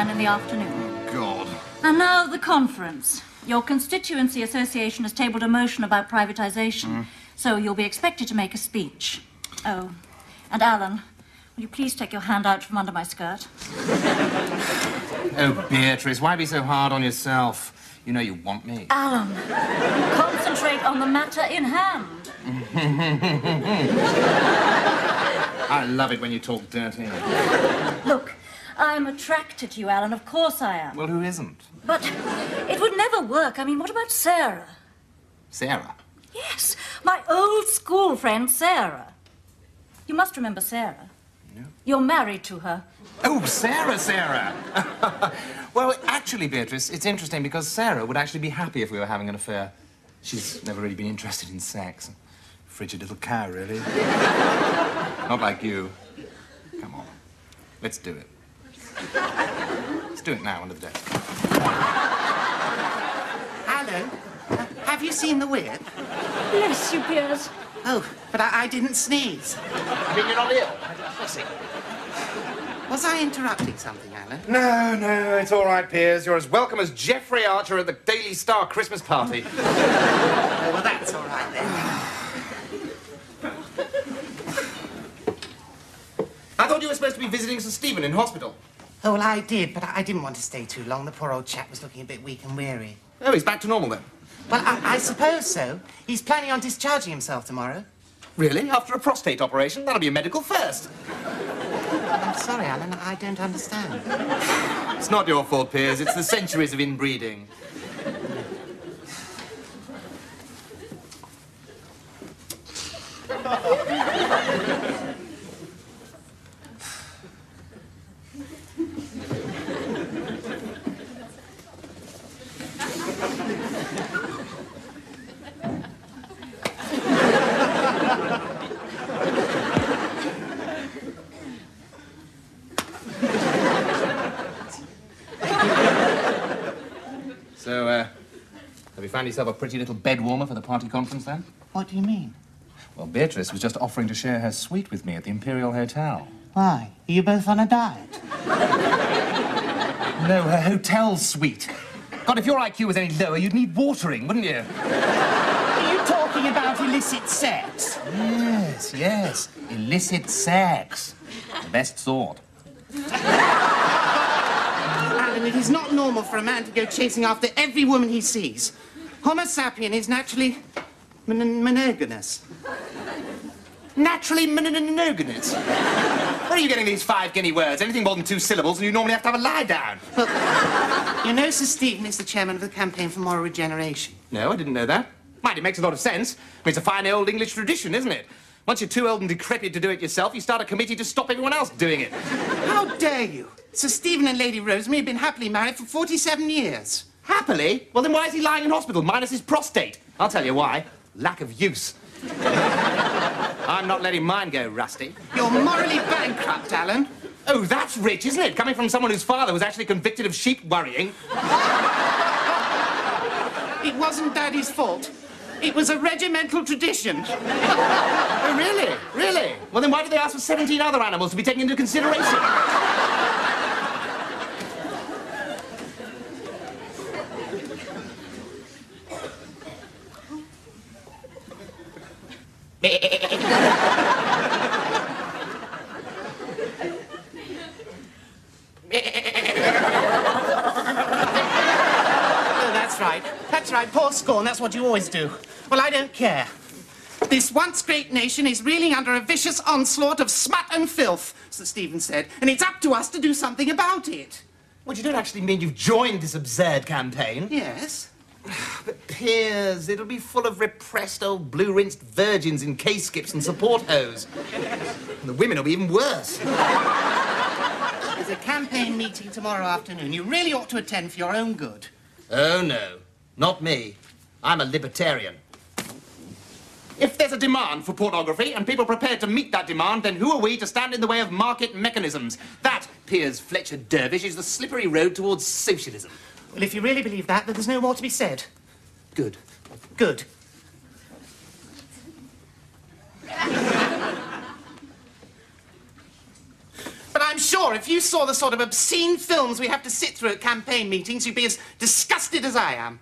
Statesman in the afternoon. Oh, God. And now the conference. Your constituency association has tabled a motion about privatisation, so you'll be expected to make a speech. Oh, and Alan, will you please take your hand out from under my skirt? Oh, Beatrice, why be so hard on yourself? You know you want me. Alan, concentrate on the matter in hand. I love it when you talk dirty. Look, I'm attracted to you, Alan. Of course I am. Well, who isn't? But it would never work. I mean, what about Sarah? Sarah? Yes, my old school friend, Sarah. You must remember Sarah. No. You're married to her. Oh, Sarah. Well, actually, Beatrice, it's interesting because Sarah would actually be happy if we were having an affair. She's never really been interested in sex. Frigid little cow, really. Not like you. Come on. Let's do it. Let's do it now under the desk. Alan, have you seen the whip? Bless you, Piers. Oh, but I didn't sneeze. I mean, you're not ill. Was I interrupting something, Alan? No, it's all right, Piers. You're as welcome as Geoffrey Archer at the Daily Star Christmas party. Oh, well, that's all right, then. I thought you were supposed to be visiting Sir Stephen in hospital. Oh, well, I did, but I didn't want to stay too long. The poor old chap was looking a bit weak and weary. Oh, he's back to normal then? Well, I suppose so. He's planning on discharging himself tomorrow. Really? After a prostate operation? That'll be a medical first. I'm sorry, Alan, I don't understand. It's not your fault, Piers. It's the centuries of inbreeding. So, have you found yourself a pretty little bed warmer for the party conference, then? What do you mean? Well, Beatrice was just offering to share her suite with me at the Imperial Hotel. Why? Are you both on a diet? No, her hotel suite. God, if your IQ was any lower, you'd need watering, wouldn't you? Are you talking about illicit sex? Yes. Illicit sex. The best sort. Alan, it is not normal for a man to go chasing after every woman he sees. Homo sapien is naturally monogamous. Naturally monogamous. Where are you getting these 5 guinea words? Anything more than 2 syllables and you normally have to have a lie down. Well, you know Sir Stephen is the chairman of the Campaign for Moral Regeneration. No, I didn't know that. Mind, it makes a lot of sense. I mean, it's a fine old English tradition, isn't it? Once you're too old and decrepit to do it yourself, you start a committee to stop everyone else doing it. How dare you? Sir Stephen and Lady Rosemary have been happily married for 47 years. Happily? Well, then why is he lying in hospital, minus his prostate? I'll tell you why. Lack of use. I'm not letting mine go rusty. You're morally bankrupt, Alan. Oh, that's rich, isn't it? Coming from someone whose father was actually convicted of sheep worrying. It wasn't Daddy's fault. It was a regimental tradition. Oh, really? Really? Well, then why did they ask for 17 other animals to be taken into consideration? That's right, pour scorn, that's what you always do. Well, I don't care. This once great nation is reeling under a vicious onslaught of smut and filth, Sir Stephen said, and it's up to us to do something about it. Well, you don't actually mean you've joined this absurd campaign? Yes. But, Piers, it'll be full of repressed old blue-rinsed virgins in K-skips and support hose. And the women will be even worse. There's a campaign meeting tomorrow afternoon. You really ought to attend for your own good. Oh, no. Not me. I'm a libertarian. If there's a demand for pornography and people prepared to meet that demand, then who are we to stand in the way of market mechanisms? That, Piers Fletcher Dervish, is the slippery road towards socialism. Well, if you really believe that, then there's no more to be said. Good. Good. But I'm I'm sure if you saw the sort of obscene films we have to sit through at campaign meetings, you'd be as disgusted as I am.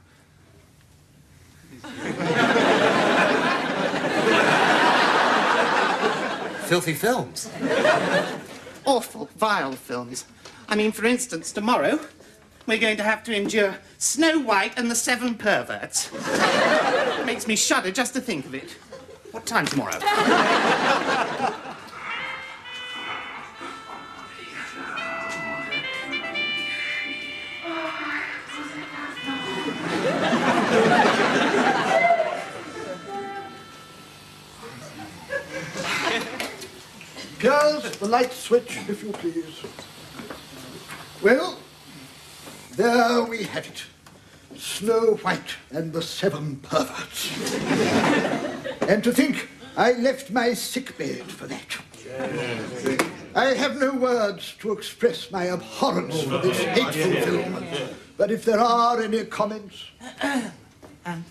Filthy films. Awful, vile films. I mean, for instance, tomorrow, we're going to have to endure Snow White and the Seven Perverts. It makes me shudder just to think of it. What time tomorrow? Girls, the light switch, if you please. Well, there we have it. Snow White and the Seven Perverts. And to think I left my sickbed for that. I have no words to express my abhorrence for this hateful film. But if there are any comments...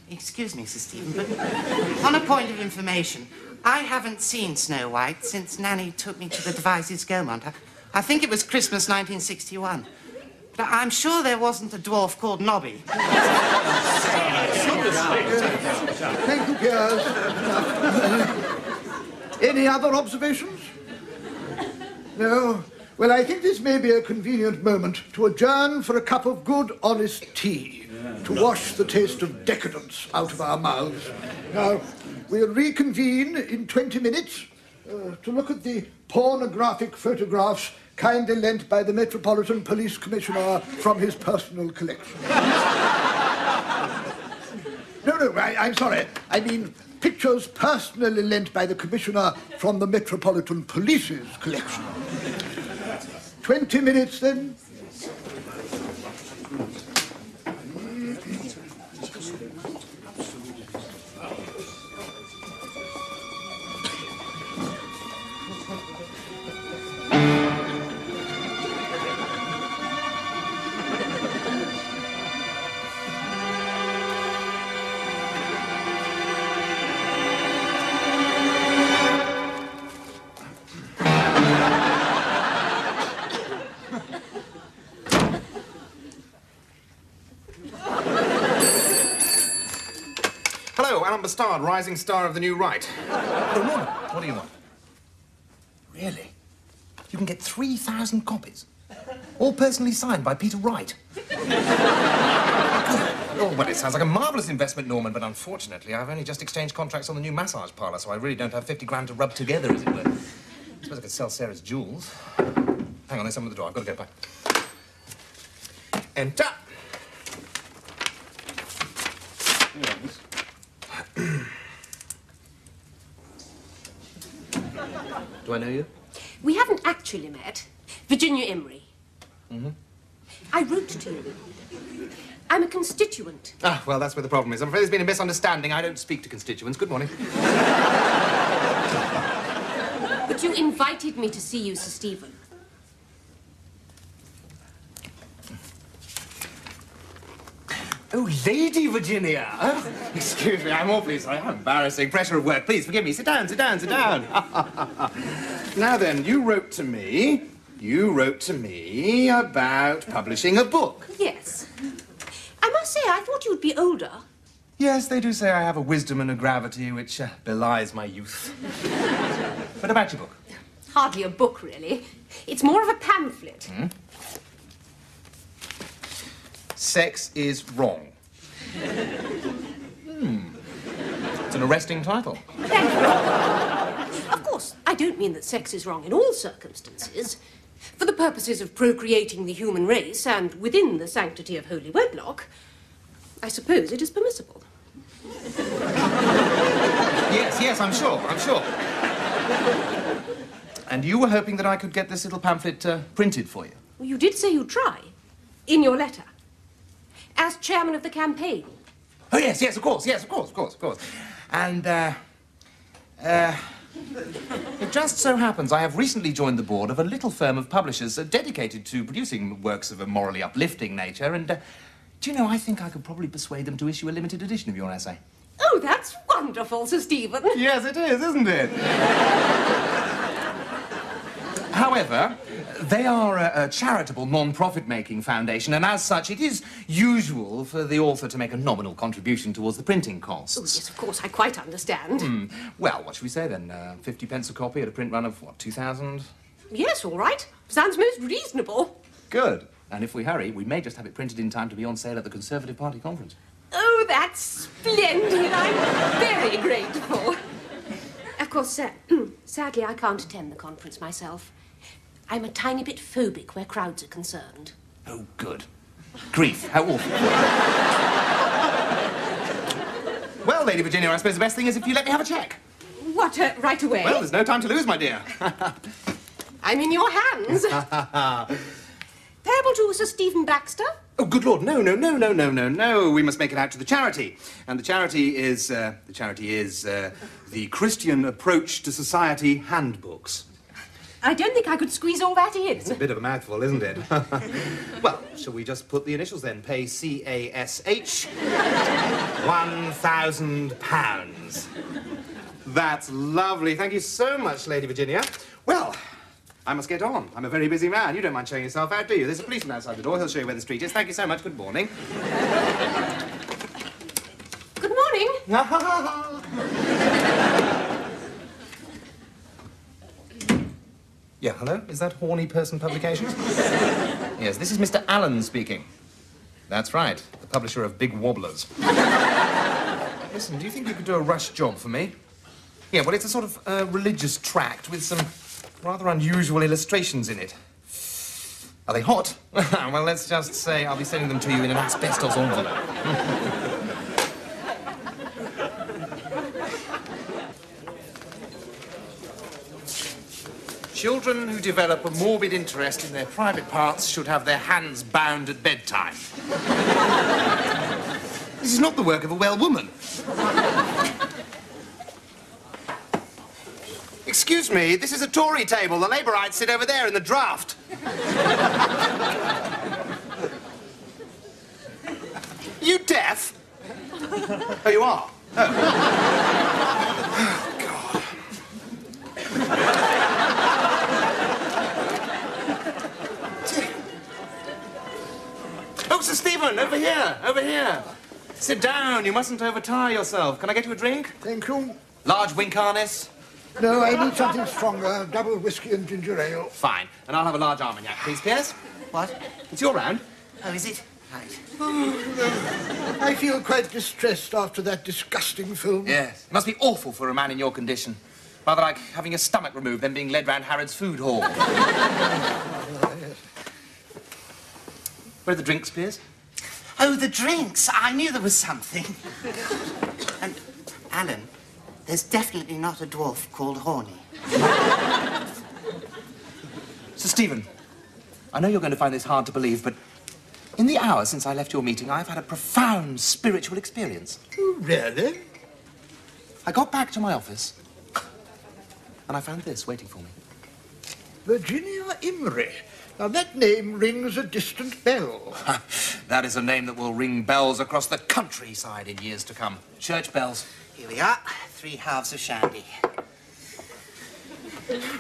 Excuse me, Sir Stephen, but on a point of information, I haven't seen Snow White since Nanny took me to the Devizes Gaumont. I think it was Christmas 1961. But I'm sure there wasn't a dwarf called Nobby. Thank you, girls. Any other observations? No? Well, I think this may be a convenient moment to adjourn for a cup of good, honest tea, to wash the taste of decadence out of our mouths. Now, we'll reconvene in 20 minutes to look at the pornographic photographs kindly lent by the Metropolitan Police Commissioner from his personal collection. No, I'm sorry. I mean pictures personally lent by the Commissioner from the Metropolitan Police's collection. 20 minutes, then. Bastard, rising star of the new right. Oh, Norman, what do you want? Really? You can get 3,000 copies? All personally signed by Peter Wright? Oh, well, it sounds like a marvellous investment, Norman, but unfortunately, I've only just exchanged contracts on the new massage parlour, so I really don't have 50 grand to rub together, as it were. I suppose I could sell Sarah's jewels. Hang on, there's someone at the door. I've got to go back. Enter. Do I know you? We haven't actually met. Virginia Emery. Mm-hmm. I wrote to you. I'm a constituent. Ah, well, that's where the problem is. I'm afraid there's been a misunderstanding. I don't speak to constituents. Good morning. But you invited me to see you, Sir Stephen. Oh, Lady Virginia. Oh, excuse me, I'm awfully sorry. How embarrassing. Pressure of work. Please, forgive me. Sit down, sit down, sit down. Now then, you wrote to me about publishing a book. Yes. I must say, I thought you'd be older. Yes, they do say I have a wisdom and a gravity which belies my youth. But about your book? Hardly a book, really. It's more of a pamphlet. Hmm? Sex is wrong. It's an arresting title. Thank you. Of course, I don't mean that sex is wrong in all circumstances. For the purposes of procreating the human race and within the sanctity of holy wedlock, I suppose it is permissible. Yes, I'm sure. And you were hoping that I could get this little pamphlet printed for you? Well, you did say you'd try, in your letter, as chairman of the campaign. Oh, yes, of course. And, it just so happens I have recently joined the board of a little firm of publishers dedicated to producing works of a morally uplifting nature, and, do you know, I think I could probably persuade them to issue a limited edition of your essay. Oh, that's wonderful, Sir Stephen. Yes, it is, isn't it? However, They are a charitable, non-profit-making foundation, and as such, it is usual for the author to make a nominal contribution towards the printing costs. Oh, yes, of course, I quite understand. Well, what should we say then? 50 pence a copy at a print run of, what, 2,000? Yes, all right. Sounds most reasonable. Good. And if we hurry, we may just have it printed in time to be on sale at the Conservative Party conference. Oh, that's splendid. I'm very grateful. Of course, sadly, I can't attend the conference myself. I'm a tiny bit phobic where crowds are concerned. Oh, good. Grief, how awful. Well, Lady Virginia, I suppose the best thing is if you let me have a cheque. What, right away? Well, there's no time to lose, my dear. I'm in your hands. Payable to Sir Stephen Baxter? Oh, good Lord, no. We must make it out to the charity. And the charity is the Christian Approach to Society Handbooks. I don't think I could squeeze all that in. It's a bit of a mouthful, isn't it? Well, shall we just put the initials then? Pay CASH £1,000. That's lovely. Thank you so much, Lady Virginia. Well, I must get on. I'm a very busy man. You don't mind showing yourself out, do you? There's a policeman outside the door. He'll show you where the street is. Thank you so much. Good morning. Good morning. Yeah, hello? Is that Horny Person Publications? Yes, this is Mr. Allen speaking. That's right, the publisher of Big Wobblers. Listen, do you think you could do a rush job for me? Yeah, well, it's a sort of religious tract with some rather unusual illustrations in it. Are they hot? Well, let's just say I'll be sending them to you in an asbestos envelope. Children who develop a morbid interest in their private parts should have their hands bound at bedtime. This is not the work of a well woman. Excuse me, this is a Tory table. The Labourites sit over there in the draft. You deaf? Oh, you are? Oh. Oh, God. Oh, Sir Stephen, over here, over here. Sit down, you mustn't overtire yourself. Can I get you a drink? Thank you. Large wink harness? No, I need something stronger. Double whiskey and ginger ale. Fine. And I'll have a large Armagnac, please, Pierce. What? It's your round. Oh, is it? Right. Oh, no. I feel quite distressed after that disgusting film. Yes. It must be awful for a man in your condition. Rather like having your stomach removed than being led round Harrod's food hall. Where are the drinks, Pierce? Oh, the drinks. I knew there was something. And, Alan, there's definitely not a dwarf called Horny. Sir Stephen, I know you're going to find this hard to believe, but in the hour since I left your meeting, I've had a profound spiritual experience. Oh, really? I got back to my office, and I found this waiting for me. Virginia Imrie. Now, that name rings a distant bell. That is a name that will ring bells across the countryside in years to come. Church bells. Here we are, 3 halves of shandy.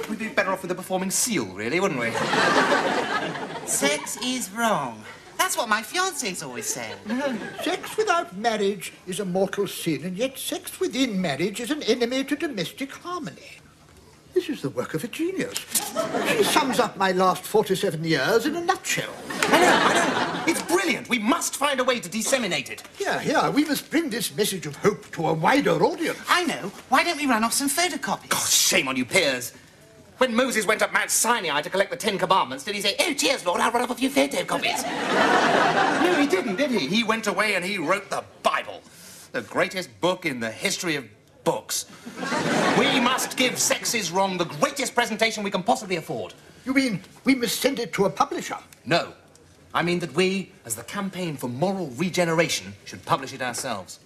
We'd be better off with a performing seal, really, wouldn't we? Sex is wrong. That's what my fiancé's always said. Sex without marriage is a mortal sin, and yet sex within marriage is an enemy to domestic harmony. This is the work of a genius. She sums up my last 47 years in a nutshell. I know. It's brilliant. We must find a way to disseminate it. Here, we must bring this message of hope to a wider audience. I know. Why don't we run off some photocopies? God, shame on you, Piers. When Moses went up Mount Sinai to collect the 10 Commandments, did he say, "Oh, cheers, Lord, I'll run off a few photocopies"? No, he didn't, did he? He went away and he wrote the Bible. The greatest book in the history of books. We must give Sex is Wrong the greatest presentation we can possibly afford. You mean we must send it to a publisher? No. I mean that we, as the Campaign for Moral Regeneration, should publish it ourselves.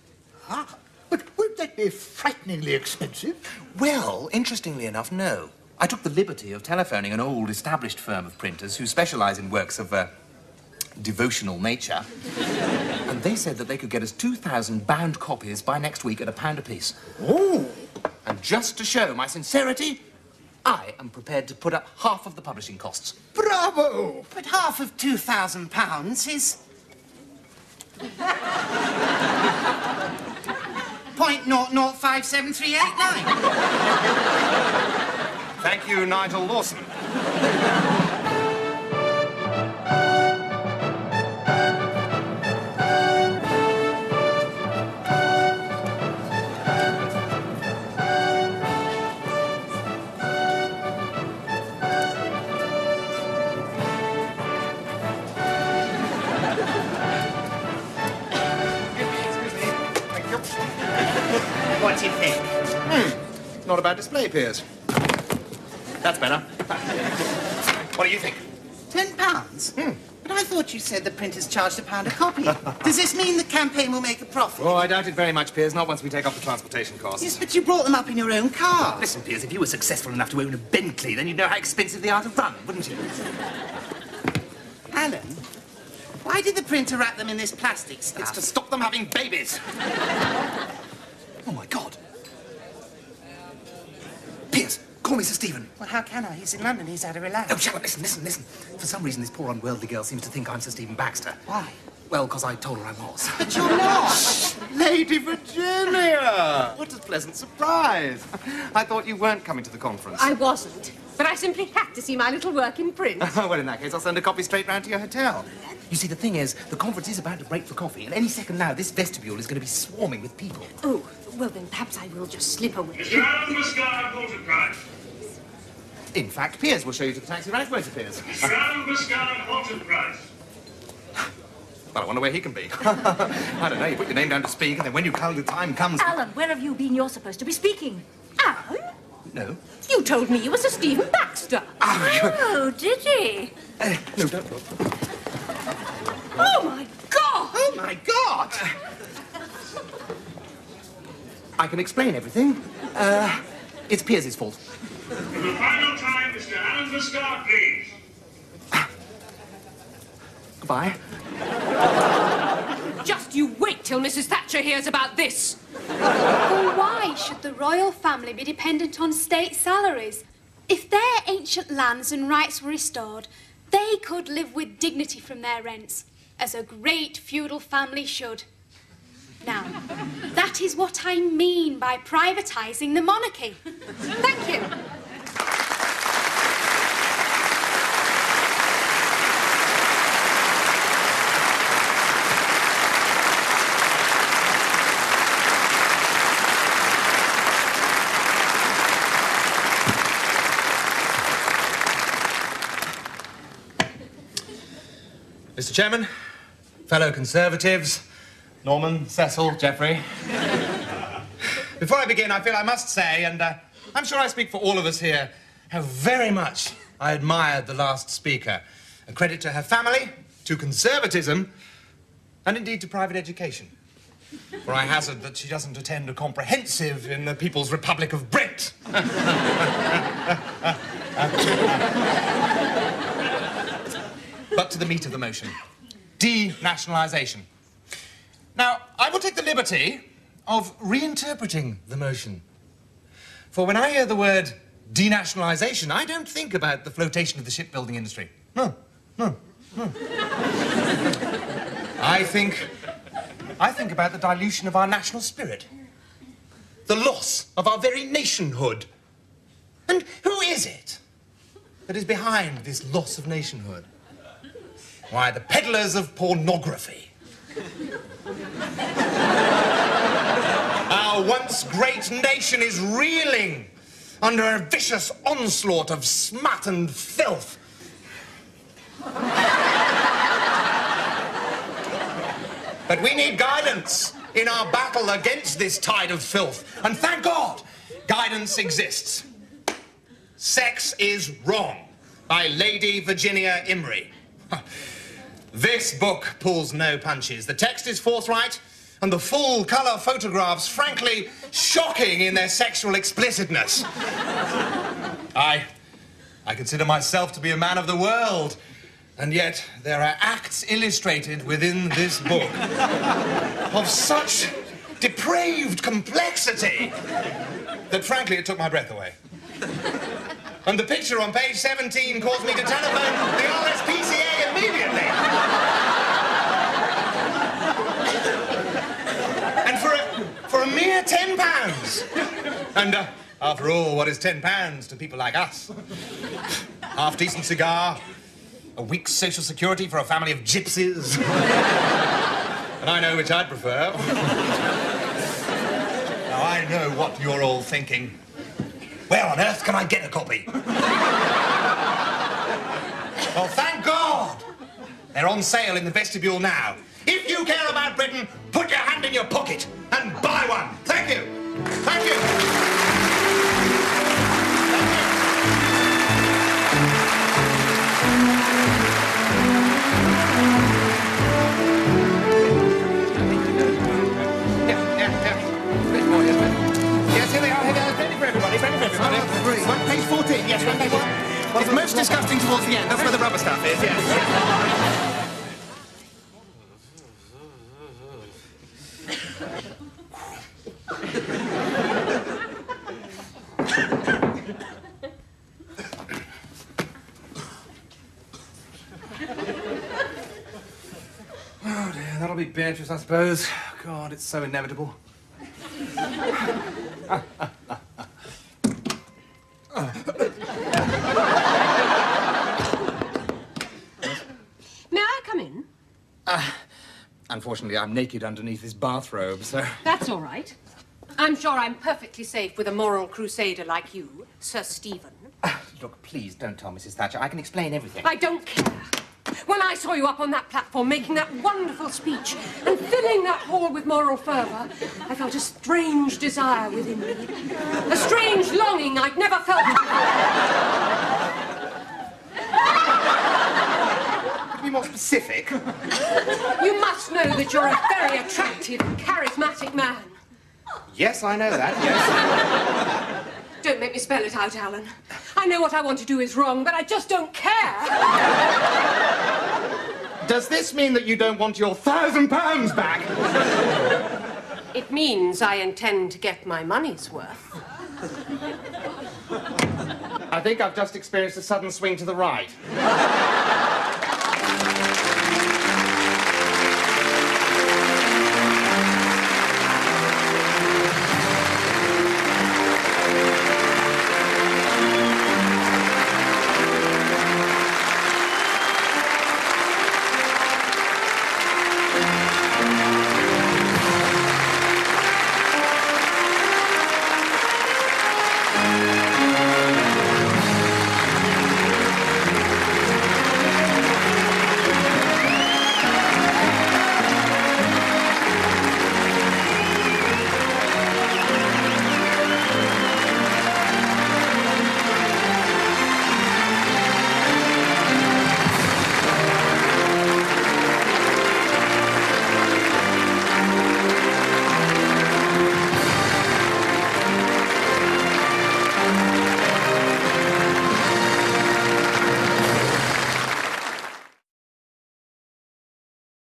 Ah, but won't that be frighteningly expensive? Well, interestingly enough, no. I took the liberty of telephoning an old established firm of printers who specialise in works of devotional nature. And they said that they could get us 2,000 bound copies by next week at £1 apiece. Oh! And just to show my sincerity, I am prepared to put up half of the publishing costs. Bravo! But half of £2,000 is... 0.005739. Thank you, Nigel Lawson. What do you think? Not a bad display, Piers. That's better. What do you think? £10? But I thought you said the printers charged £1 a copy. Does this mean the campaign will make a profit? Oh, I doubt it very much, Piers. Not once we take off the transportation costs. Yes, but you brought them up in your own car. Listen, Piers, if you were successful enough to own a Bentley, then you'd know how expensive they are to run, wouldn't you? Alan, why did the printer wrap them in this plastic stuff? It's to stop them having babies. Oh, my God. Piers, call me Sir Stephen. Well, how can I? He's in London. He's had a relax. Oh, shut up. Listen. For some reason, this poor unworldly girl seems to think I'm Sir Stephen Baxter. Why? Well, because I told her I was. But you're not. Lady Virginia! What a pleasant surprise. I thought you weren't coming to the conference. I wasn't, but I simply had to see my little work in print. Well, in that case, I'll send a copy straight round to your hotel. You see, the thing is, the conference is about to break for coffee, and any second now, this vestibule is going to be swarming with people. Oh, well then perhaps I will just slip away. Mr. Alan Muscard, Porter Price. In fact, Piers will show you to the taxi right, won't he, Piers? Mr. Alan Muscard, Porter Price. Well, I wonder where he can be. I don't know, you put your name down to speak, and then when you call the time comes... Alan, where have you been? You're supposed to be speaking. Alan? No. You told me you were Sir Stephen Baxter. Oh, did he? No, don't look. Oh, my God! Oh, my God! I can explain everything. It's Piers's fault. For the final time, Mr. Alan Muscard, please. Goodbye. Just you wait till Mrs. Thatcher hears about this. Well, why should the royal family be dependent on state salaries? If their ancient lands and rights were restored, they could live with dignity from their rents, as a great feudal family should. Now, that is what I mean by privatising the monarchy. Thank you. Mr. Chairman, fellow Conservatives, Norman, Cecil, Geoffrey. Before I begin, I feel I must say, and I'm sure I speak for all of us here, how very much I admired the last speaker. A credit to her family, to conservatism, and indeed to private education. For I hazard that she doesn't attend a comprehensive in the People's Republic of Brent. But to the meat of the motion. Denationalisation. Now, I will take the liberty of reinterpreting the motion. For when I hear the word denationalisation, I don't think about the flotation of the shipbuilding industry. No. I think about the dilution of our national spirit. The loss of our very nationhood. And who is it that is behind this loss of nationhood? Why, the peddlers of pornography. Our once great nation is reeling under a vicious onslaught of smut and filth. But we need guidance in our battle against this tide of filth. And thank God, guidance exists. Sex is Wrong by Lady Virginia Imrie. This book pulls no punches. The text is forthright, and the full-colour photographs, frankly, shocking in their sexual explicitness. I consider myself to be a man of the world, and yet there are acts illustrated within this book of such depraved complexity that, frankly, it took my breath away. And the picture on page 17 caused me to telephone the RSPCA immediately. And for a mere £10. And after all, what is £10 to people like us? Half-decent cigar, a week's social security for a family of gypsies. And I know which I'd prefer. Now, I know what you're all thinking. Where on earth can I get a copy? Well, thank God! They're on sale in the vestibule now. If you care about Britain, put your hand in your pocket and buy one. Thank you. Thank you. Yes, here they are. Here they are. Ready for everybody. Ready for everybody. Page 14. Yes, one page 1. It's most disgusting towards the end. That's where the rubber stuff is. Yes. Oh dear, that'll be Beatrice, I suppose. God, it's so inevitable. May I come in? Unfortunately, I'm naked underneath this bathrobe, so... That's all right. I'm sure I'm perfectly safe with a moral crusader like you, Sir Stephen. Look, please don't tell Mrs. Thatcher. I can explain everything. I don't care. When I saw you up on that platform making that wonderful speech and filling that hall with moral fervour, I felt a strange desire within me. A strange longing I'd never felt before. Could you be more specific? You must know that you're a very attractive and charismatic man. Yes, I know that, yes. Don't make me spell it out, Alan. I know what I want to do is wrong, but I just don't care. Does this mean that you don't want your £1,000 back? It means I intend to get my money's worth. I think I've just experienced a sudden swing to the right.